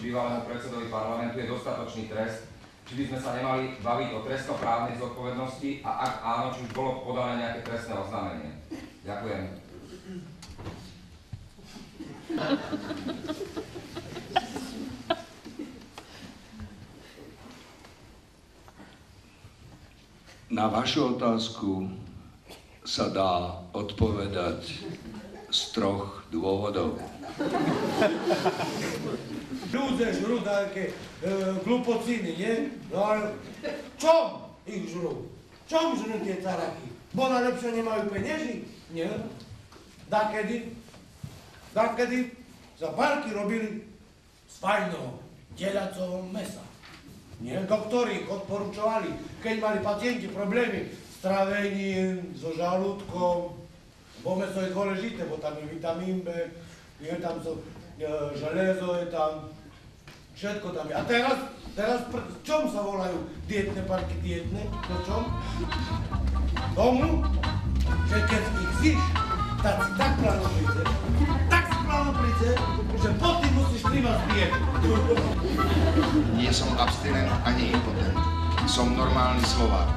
Bývalému predsedovi parlamentu je dostatočný trest, či by sme sa nemali baviť o trestnoprávnej zodpovednosti a ak áno, či už bolo podané nejaké trestné oznámenie. Ďakujem. Na vašu otázku sa dá odpovedať z 3 dôvodov. Ľudia žrú také glupociny, nie? No ale čom ich žrú? Čom žrú tie caraky? Bo najlepšie nemajú penieži? Nie? Dakedy sa barky robili z fajného teliaceho mesa. Nie? Doktori ich odporúčovali, keď mali pacienti problémy s travením, so žalúdkom, bo meso je dôležité, bo tam je vitamín B, je tam železo, je tam všetko tam je. A teraz čom sa volajú dietné parky dietné? To čom? Tomu, že keď ich zíš, tak si tak planoplice, že pod tým musíš 3 vás zbieť. Nie som abstinent ani impotent. Som normálny Slovák.